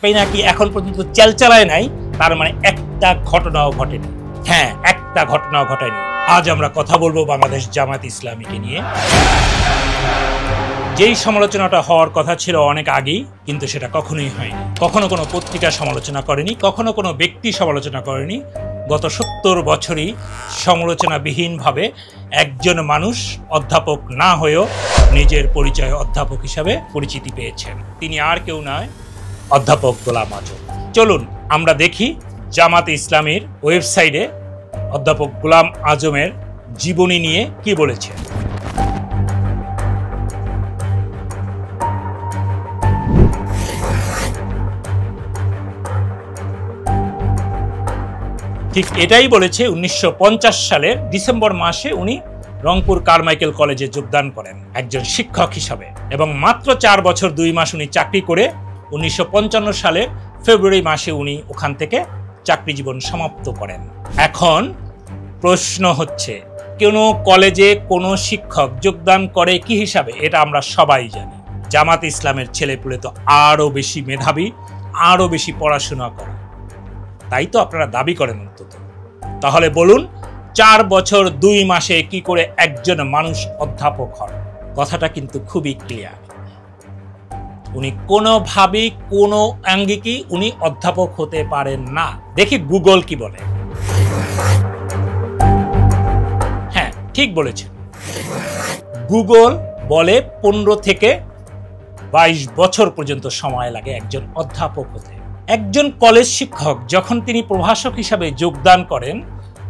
নাকি এখন পর্যন্ত চেলচালায় নাই, তার মানে একটা ঘটনাও ঘটেনি। হ্যাঁ, একটা ঘটনাও ঘটেনি। আজ আমরা কথা বলবো বাংলাদেশ জামাত ইসলামীকে নিয়ে। যেই সমালোচনাটা হওয়ার কথা ছিল অনেক আগেই, কিন্তু সেটা কখনোই হয়নি। কখনো কোনো পত্রিকা সমালোচনা করেনি, কখনো কোনো ব্যক্তি সমালোচনা করেনি। গত 70 বছরই সমালোচনাবিহীনভাবে একজন মানুষ অধ্যাপক না হয়েও নিজের পরিচয় অধ্যাপক হিসাবে পরিচিতি পেয়েছেন। তিনি আর কেউ নয়, অধ্যাপক গোলাম আজম। চলুন আমরা দেখি জামাত ইসলামীর ওয়েবসাইটে অধ্যাপক গোলাম আজমের জীবনী নিয়ে কি বলেছেন। ঠিক এটাই বলেছে। 1950 সালের ডিসেম্বর মাসে উনি রংপুর কারমাইকেল কলেজে যোগদান করেন একজন শিক্ষক হিসাবে, এবং মাত্র 4 বছর 2 মাস উনি চাকরি করে 1955 সালের ফেব্রুয়ারি মাসে উনি ওখান থেকে চাকরি জীবন সমাপ্ত করেন। এখন প্রশ্ন হচ্ছে, কোন কলেজে কোন শিক্ষক যোগদান করে কি হিসাবে? এটা আমরা সবাই জানি। জামাত ইসলামের ছেলেপুলে তো আরো বেশি মেধাবী, আরো বেশি পড়াশোনা করে, তাই তো আপনারা দাবি করেন অন্তত। তাহলে বলুন, 4 বছর 2 মাসে কি করে একজন মানুষ অধ্যাপক হন? কথাটা কিন্তু খুবই ক্লিয়ার। উনি কোনোভাবেই কোনো আঙ্গিকেই উনি অধ্যাপক হতে পারেন না। দেখি গুগল কি বলে। হ্যাঁ, ঠিক বলেছেন। গুগল বলে 15 থেকে 22 বছর পর্যন্ত সময় লাগে একজন অধ্যাপক হতে। একজন কলেজ শিক্ষক যখন তিনি প্রভাষক হিসাবে যোগদান করেন,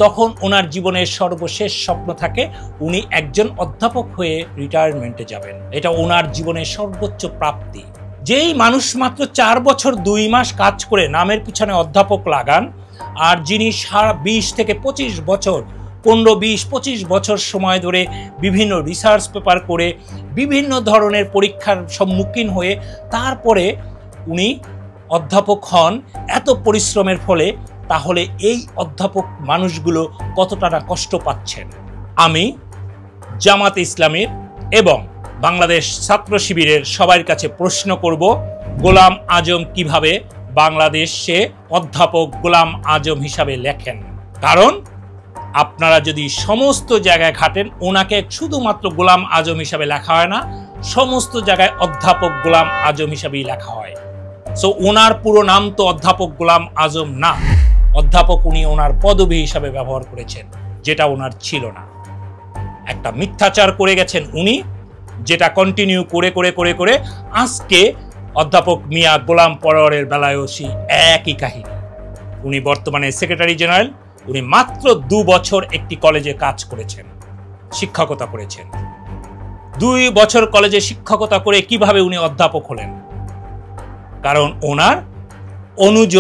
তখন ওনার জীবনের সর্বশেষ স্বপ্ন থাকে উনি একজন অধ্যাপক হয়ে রিটায়ারমেন্টে যাবেন। এটা ওনার জীবনের সর্বোচ্চ প্রাপ্তি। যেই মানুষ মাত্র 4 বছর 2 মাস কাজ করে নামের পিছনে অধ্যাপক লাগান, আর যিনি সারা 20 থেকে 25 বছর 15-20-25 বছর সময় ধরে বিভিন্ন রিসার্চ পেপার করে বিভিন্ন ধরনের পরীক্ষার সম্মুখীন হয়ে তারপরে উনি অধ্যাপক হন এত পরিশ্রমের ফলে, তাহলে এই অধ্যাপক মানুষগুলো কতটা না কষ্ট পাচ্ছেন। আমি জামাত ইসলামীর এবং বাংলাদেশ ছাত্র শিবিরের সবার কাছে প্রশ্ন করব, গোলাম আজম কিভাবে বাংলাদেশে অধ্যাপক গোলাম আজম হিসাবে লেখেন? কারণ আপনারা যদি সমস্ত জায়গায় ঘাটেন, ওনাকে শুধুমাত্র গোলাম আজম হিসাবে লেখা হয় না, সমস্ত জায়গায় অধ্যাপক গোলাম আজম হিসাবেই লেখা হয়। সো ওনার পুরো নাম তো অধ্যাপক গোলাম আজম না। অধ্যাপক উনি ওনার পদবি হিসাবে ব্যবহার করেছেন, যেটা ওনার ছিল না। একটা মিথ্যাচার করে গেছেন উনি, যেটা কন্টিনিউ করে করে করে করে আজকে অধ্যাপক মিয়া গোলাম পরোয়ারের বেলায়ও সেই একই কাহিনী। উনি বর্তমানে সেক্রেটারি জেনারেল। উনি মাত্র 2 বছর একটি কলেজে কাজ করেছেন, শিক্ষকতা করেছেন। 2 বছর কলেজে শিক্ষকতা করে কিভাবে উনি অধ্যাপক হলেন? কারণ ওনার অনুজ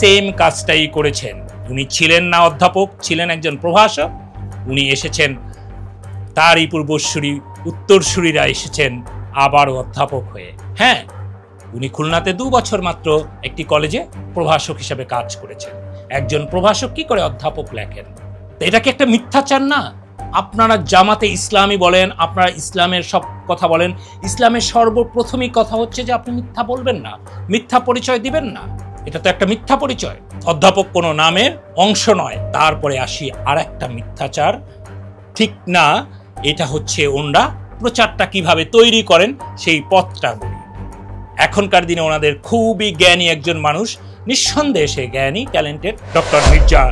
সেম কাজটাই করেছেন। উনি ছিলেন না অধ্যাপক, ছিলেন একজন প্রভাষক। উনি এসেছেন, তারই পূর্বসূরি উত্তরসূরিরা এসেছেন আবারও অধ্যাপক হয়ে। হ্যাঁ, উনি খুলনাতে 2 বছর মাত্র একটি কলেজে প্রভাষক হিসেবে কাজ করেছেন। একজন প্রভাষক কি করে অধ্যাপক লেখেন? এটা কি একটা মিথ্যাচার না? আপনারা জামাতে ইসলামী বলেন, আপনারা ইসলামের সব কথা বলেন, ইসলামের সর্বপ্রথমই কথা হচ্ছে যে আপনি মিথ্যা বলবেন না, মিথ্যা পরিচয় দিবেন না। এটা তো একটা মিথ্যা পরিচয়। অধ্যাপক কোনো নামের অংশ নয়। তারপরে আসি আর একটা মিথ্যাচার, ঠিক না? এটা হচ্ছে ওনারা প্রচারটা কিভাবে তৈরি করেন সেই পথটা বলি। এখনকার দিনে ওনাদের খুবই জ্ঞানী একজন মানুষ, নিঃসন্দেহে সে জ্ঞানী, ট্যালেন্টেড, ডক্টর মির্জা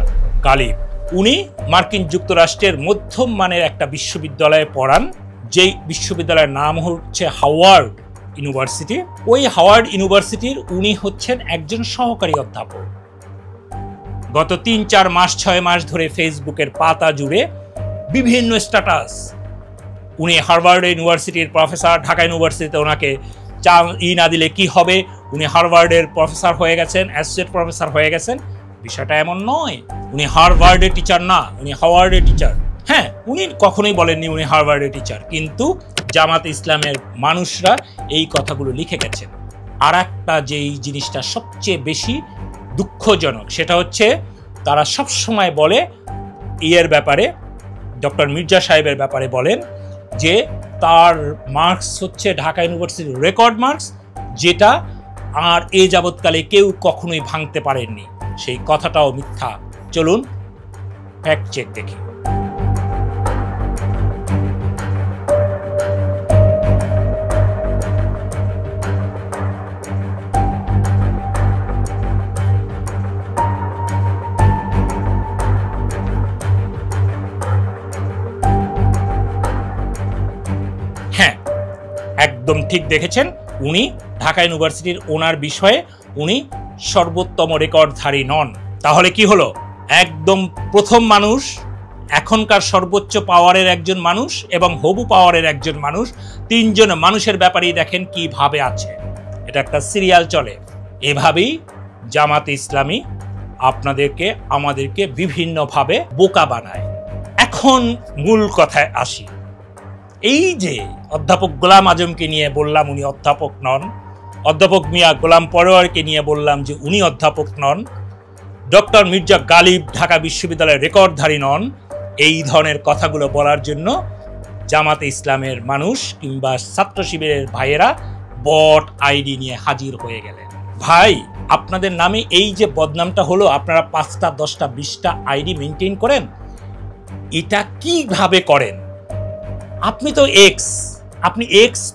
গালিব। উনি মার্কিন যুক্তরাষ্ট্রের মধ্যম মানের একটা বিশ্ববিদ্যালয়ে পড়ান, যেই বিশ্ববিদ্যালয়ের নাম হচ্ছে হাওয়ার্ড ইউনিভার্সিটি। ওই হাওয়ার্ড ইউনিভার্সিটির উনি হচ্ছেন একজন সহকারী অধ্যাপক। গত 3-4 মাস 6 মাস ধরে ফেসবুকের পাতা জুড়ে বিভিন্ন স্ট্যাটাস। উনি হার্ভার্ড ইউনিভার্সিটির প্রফেসর, ঢাকা ইউনিভার্সিটিতে ওনাকে না দিলে কি হবে, উনি হার্ভার্ডের প্রফেসর হয়ে গেছেন, অ্যাসোসিয়েট প্রফেসর হয়ে গেছেন। বিষয়টা এমন নয়। উনি হার্ভার্ডের টিচার না, উনি হাওয়ার্ডের টিচার। হ্যাঁ, উনি কখনোই বলেননি উনি হার্ভার্ডের টিচার, কিন্তু জামাত ইসলামের মানুষরা এই কথাগুলো লিখে গেছেন। আর একটা যেই জিনিসটা সবচেয়ে বেশি দুঃখজনক, সেটা হচ্ছে তারা সবসময় বলে এর ব্যাপারে, ডক্টর মির্জা সাহেবের ব্যাপারে বলেন যে তার মার্কস হচ্ছে ঢাকা ইউনিভার্সিটির রেকর্ড মার্কস, যেটা আর এ যাবৎকালে কেউ কখনোই ভাঙতে পারেননি, সেই কথাটাও মিথ্যা। চলুন ফ্যাক্ট চেক দেখি। হ্যাঁ, একদম ঠিক দেখেছেন। উনি ঢাকা ইউনিভার্সিটির ওনার বিষয়ে উনি সর্বোত্তম রেকর্ডধারী নন। তাহলে কি হলো? একদম প্রথম মানুষ, এখনকার সর্বোচ্চ পাওয়ারের একজন মানুষ এবং হবু পাওয়ারের একজন মানুষ, তিনজন মানুষের ব্যাপারেই দেখেন কিভাবে আছে। এটা একটা সিরিয়াল চলে। এভাবেই জামাতে ইসলামী আপনাদেরকে আমাদেরকে বিভিন্নভাবে বোকা বানায়। এখন মূল কথায় আসি। এই যে অধ্যাপক গোলাম আজমকে নিয়ে বললাম উনি অধ্যাপক নন, অধ্যাপক মিয়া গোলাম পরোয়ারকে নিয়ে বললাম যে উনি অধ্যাপক নন, ডক্টর মির্জা গালিব ঢাকা বিশ্ববিদ্যালয়ের রেকর্ডধারী নন, এই ধরনের কথাগুলো বলার জন্য জামাতে ইসলামের মানুষ কিংবা ছাত্র শিবিরের ভাইয়েরা বট আইডি নিয়ে হাজির হয়ে গেলেন। ভাই, আপনাদের নামে এই যে বদনামটা হলো, আপনারা 5টা 10টা 20টা আইডি মেনটেন করেন, এটা কিভাবে করেন? আপনি তো আপনি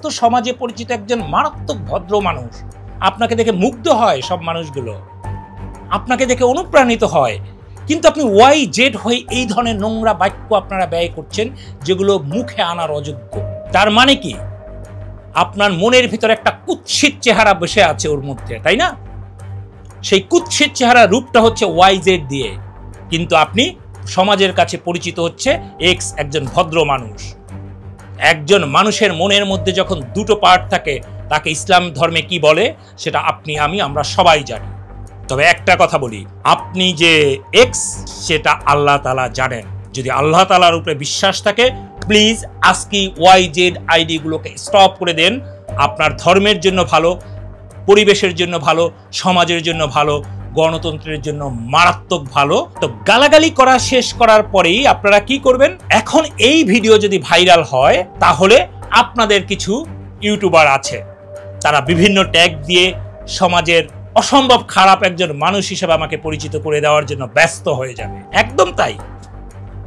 তো সমাজে পরিচিত একজন মারাত্মক ভদ্র মানুষ। আপনাকে দেখে মুগ্ধ হয় সব মানুষগুলো, আপনাকে দেখে অনুপ্রাণিত হয়, কিন্তু আপনি YZ হয়ে এই ধরনের নোংরা বাক্য আপনারা ব্যয় করছেন যেগুলো মুখে আনার অযোগ্য। তার মানে কি? আপনার মনের ভিতরে একটা কুৎসিত চেহারা বসে আছে ওর মধ্যে, তাই না? সেই কুৎসিত চেহারা রূপটা হচ্ছে YZ দিয়ে, কিন্তু আপনি সমাজের কাছে পরিচিত হচ্ছে একজন ভদ্র মানুষ। একজন মানুষের মনের মধ্যে যখন দুটো পার্ট থাকে তাকে ইসলাম ধর্মে কি বলে সেটা আপনি আমরা সবাই জানি। তবে একটা কথা বলি, আপনি যে সেটা আল্লাহ তাআলা জানেন। যদি আল্লাহ তাআলার উপরে বিশ্বাস থাকে, প্লিজ আজকে YZ আইডি গুলোকে স্টপ করে দেন। আপনার ধর্মের জন্য ভালো, পরিবেশের জন্য ভালো, সমাজের জন্য ভালো, গণতন্ত্রের জন্য মারাত্মক ভালো। তো গালাগালি করা শেষ করার পরেই আপনারা কি করবেন? এখন এই ভিডিও যদি ভাইরাল হয়, তাহলে আপনাদের কিছু ইউটিউবার আছে, তারা বিভিন্ন ট্যাগ দিয়ে সমাজের অসম্ভব খারাপ একজন মানুষ হিসেবে আমাকে পরিচিত করে দেওয়ার জন্য ব্যস্ত হয়ে যাবে। একদম তাই,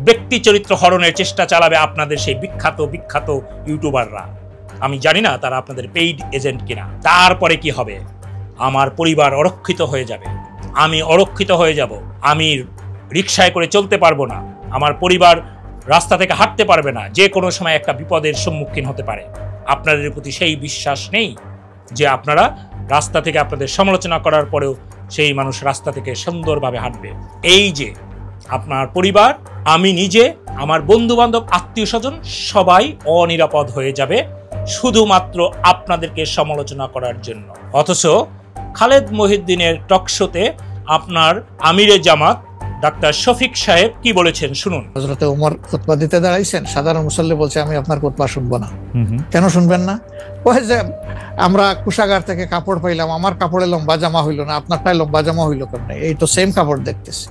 ব্যক্তি চরিত্র হরণের চেষ্টা চালাবে আপনাদের সেই বিখ্যাত ইউটিউবাররা। আমি জানি না তারা আপনাদের পেইড এজেন্ট কিনা। তারপরে কি হবে? আমার পরিবার অরক্ষিত হয়ে যাবে, আমি অরক্ষিত হয়ে যাব, আমি রিকশায় করে চলতে পারবো না, আমার পরিবার রাস্তা থেকে হাঁটতে পারবে না, যে কোনো সময় একটা বিপদের সম্মুখীন হতে পারে। আপনাদের প্রতি সেই বিশ্বাস নেই যে আপনারা রাস্তা থেকে আপনাদের সমালোচনা করার পরেও সেই মানুষ রাস্তা থেকে সুন্দরভাবে হাঁটবে। এই যে আপনার পরিবার, আমি নিজে, আমার বন্ধু বান্ধব, আত্মীয় স্বজন সবাই অনিরাপদ হয়ে যাবে শুধুমাত্র আপনাদেরকে সমালোচনা করার জন্য। অথচ খালেদ মহিউদ্দিনের টকশোতে আপনার আমিরে জামাত ডাক্তার শফিক সাহেব কি বলেছেন শুনুন। হযরত ওমর খুতবা দিতে দাঁড়াইছেন, সাধারণ মুসল্লি বলছে আমি আপনার খুতবা শুনবো না। কেন শুনবেন না? ওই যে আমরা কুশাগার থেকে কাপড় পাইলাম, আমার কাপড়ে লম্বা জামা হইলো না, আপনারটাই লম্বা জামা হইলো কেমন? এই তো সেম কাপড় দেখতেছি।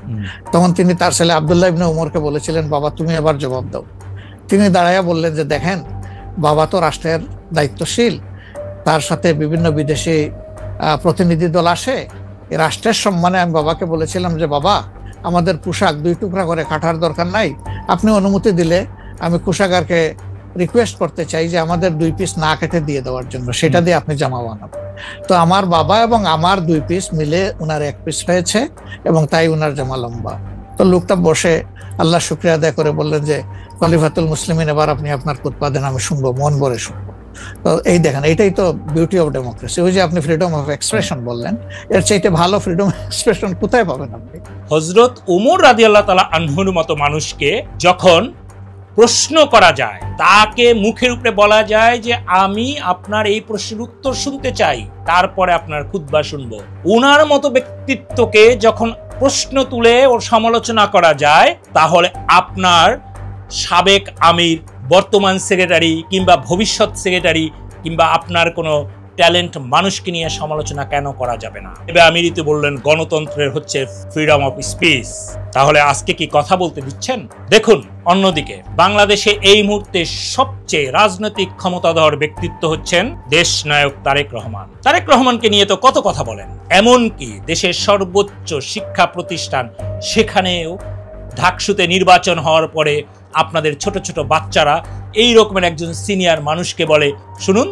তখন তিনি তার ছেলে আব্দুল্লাহ ইবনে ওমরকে বলেছিলেন, বাবা তুমি এবার জবাব দাও। তিনি দাঁড়াইয়া বললেন যে দেখেন, বাবা তো রাষ্ট্রের দায়িত্বশীল, তার সাথে বিভিন্ন বিদেশি প্রতিনিধি দল আসে, এই রাষ্ট্রের সম্মানে আমি বাবাকে বলেছিলাম যে বাবা আমাদের পোশাক 2 টুকরা করে কাটার দরকার নাই, আপনি অনুমতি দিলে আমি কুশাগারকে রিকোয়েস্ট করতে চাই যে আমাদের 2 পিস না কেটে দিয়ে দেওয়ার জন্য, সেটা দিয়ে আপনি জামা বানাবেন। তো আমার বাবা এবং আমার 2 পিস মিলে উনার 1 পিস হয়েছে এবং তাই উনার জামা লম্বা। তো লোকটা বসে আল্লাহ শুকরিয়া আদায় করে বললেন যে খলিফাতুল মুসলিমিন, এবার আপনি আপনার খুতবা দেন, আমি শুনবো, মন ভরে শুনবো। তো এই দেখেন, এটাই তো বিউটি অফ ডেমোক্রেসি। ওই যে আপনি ফ্রিডম অফ এক্সপ্রেশন বললেন, এর চাইতে ভালো ফ্রিডম অফ এক্সপ্রেশন কোথায় পাবেন আপনি? হযরত ওমর রাদিয়াল্লাহু তাআলা আনহুর মতো মানুষকে যখন প্রশ্ন করা যায়, তাকে মুখের উপরে বলা যায় যে আমি আপনার এই প্রশ্নের উত্তর শুনতে চাই, তারপরে আপনার খুতবা শুনবো। ওনার মতো ব্যক্তিত্বকে যখন প্রশ্ন তুলে ওর সমালোচনা করা যায়, তাহলে আপনার সাবেক আমির, বর্তমান সেক্রেটারি কিংবা ভবিষ্যৎ সেক্রেটারি কিংবা আপনার কোনো ট্যালেন্ট মানুষকে নিয়ে সমালোচনা কেন করা যাবে না? এবার আমিরিতে বললেন গণতন্ত্রের হচ্ছে ফ্রিডম অফ স্পিচ। তাহলে আজকে কি কথা বলতে দিচ্ছেন? দেখুন, অন্যদিকে বাংলাদেশে এই মুহূর্তে সবচেয়ে রাজনৈতিক ক্ষমতাধর ব্যক্তিত্ব হচ্ছেন দেশনায়ক তারেক রহমান। তারেক রহমানকে নিয়ে তো কত কথা বলেন, এমনকি দেশের সর্বোচ্চ শিক্ষা প্রতিষ্ঠান সেখানেও ঢাকসুতে নির্বাচন হওয়ার পরে আপনাদের ছোট ছোট বাচ্চারা এই রকমের একজন সিনিয়র মানুষকে বলে, শুনুন,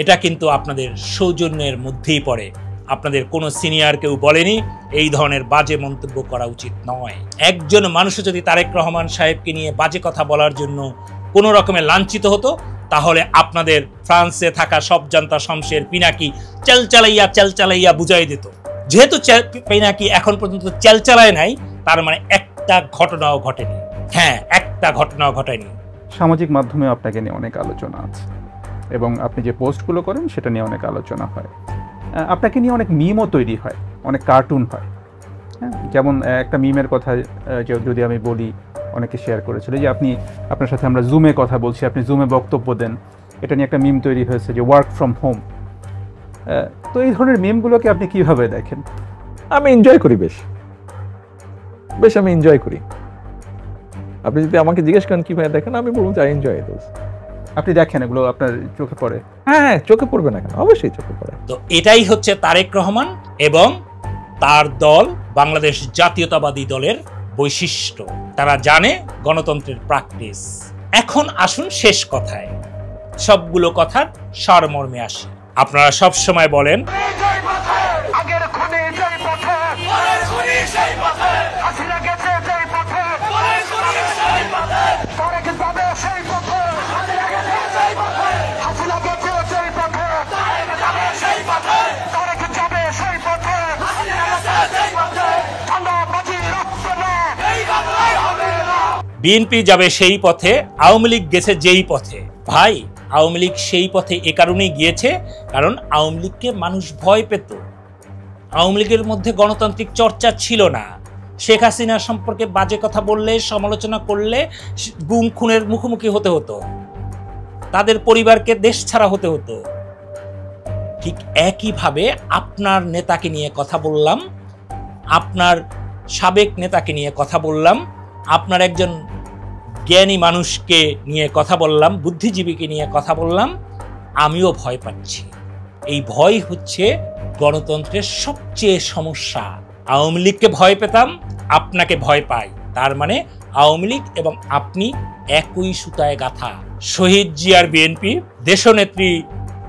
এটা কিন্তু আপনাদের সৌজন্যের মধ্যেই পড়ে। আপনাদের কোনো সিনিয়র কেউ বলেনি এই ধরনের বাজে মন্তব্য করা উচিত নয়। একজন মানুষ যদি তারেক রহমান সাহেবকে নিয়ে বাজে কথা বলার জন্য কোনো রকমের লাঞ্ছিত হতো, তাহলে আপনাদের ফ্রান্সে থাকা সব জান্তা শমশের পিনাকি চেলচালাইয়া বুঝাই দিত। যেহেতু পিনাকি এখন পর্যন্ত চেলচালায় নাই, তার মানে একটা ঘটনাও ঘটেনি। হ্যাঁ, একটা ঘটনাও ঘটেনি। সামাজিক মাধ্যমে আপনাকে নিয়ে অনেক আলোচনা আছে এবং আপনি যে পোস্টগুলো করেন সেটা নিয়ে অনেক আলোচনা হয়। আপনাকে নিয়ে অনেক মিমও তৈরি হয়, অনেক কার্টুন হয়। হ্যাঁ, যেমন একটা মিমের কথা যদি আমি বলি, অনেকে শেয়ার করেছিল যে আপনার সাথে আমরা জুমে কথা বলছি, আপনি জুমে বক্তব্য দেন। এটা নিয়ে একটা মিম তৈরি হয়েছে যে ওয়ার্ক ফ্রম হোম। তো এই ধরনের মিমগুলোকে আপনি কিভাবে দেখেন? আমি এনজয় করি, বেশ আমি এনজয় করি। আপনি যদি আমাকে জিজ্ঞেস করেন কিভাবে দেখেন, আমি বলবো যে আই এনজয় দোজ। আপনি দেখেন এগুলো, আপনার চোখে পড়ে? হ্যাঁ, চোখে পড়বে না কেন, অবশ্যই চোখে পড়ে। তো এটাই হচ্ছে তারেক রহমান এবং তার দল, বাংলাদেশ জাতীয়তাবাদী দলের বৈশিষ্ট্য। তারা জানে গণতন্ত্রের প্র্যাকটিস। এখন আসুন শেষ কথায়, সবগুলো কথার সারমর্মে আসি। আপনারা সব সময় বলেন বিএনপি যাবে সেই পথে, আওয়ামী লীগ গেছে যেই পথে। ভাই, আওয়ামী লীগ সেই পথে এ কারণেই গিয়েছে কারণ আওয়ামী লীগকে মানুষ ভয় পেত। আওয়ামী লীগের মধ্যে গণতান্ত্রিক চর্চা ছিল না। শেখ হাসিনা সম্পর্কে বাজে কথা বললে, সমালোচনা করলে গুম খুনের মুখোমুখি হতে হতো, তাদের পরিবারকে দেশ ছাড়া হতে হতো। ঠিক একইভাবে আপনার নেতাকে নিয়ে কথা বললাম, আপনার সাবেক নেতাকে নিয়ে কথা বললাম, আপনার একজন জ্ঞানী মানুষকে নিয়ে কথা বললাম, বুদ্ধিজীবীকে নিয়ে কথা বললাম, আমিও ভয় পাচ্ছি। এই ভয় হচ্ছে গণতন্ত্রের সবচেয়ে সমস্যা। আওয়ামী লীগকে ভয় পেতাম, আপনাকে ভয় পাই, তার মানে আওয়ামী লীগ এবং আপনি একই সুতায় গাঁথা। শহীদ জিয়ার বিএনপি, দেশনেত্রী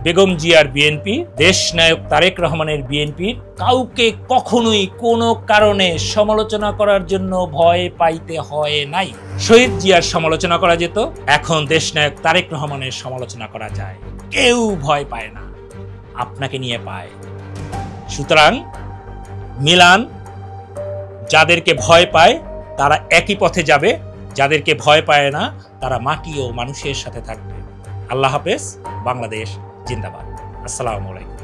বেগম জিয়ার বিএনপি, দেশনায়ক তারেক রহমানের বিএনপি কাউকে কখনোই কোনো কারণে সমালোচনা করার জন্য ভয় পাইতে হয় নাই। শহীদ জিয়ার সমালোচনা করা যেত, এখন দেশনায়ক তারেক রহমানের সমালোচনা করা যায়। কেউ ভয় পায় না, আপনাকে নিয়ে পায়। সুতরাং মিলান, যাদেরকে ভয় পায় তারা একই পথে যাবে, যাদেরকে ভয় পায় না তারা মাটি ও মানুষের সাথে থাকবে। আল্লাহ হাফেজ। বাংলাদেশ জিন্দাবাদ। আসসালামু আলাইকুম।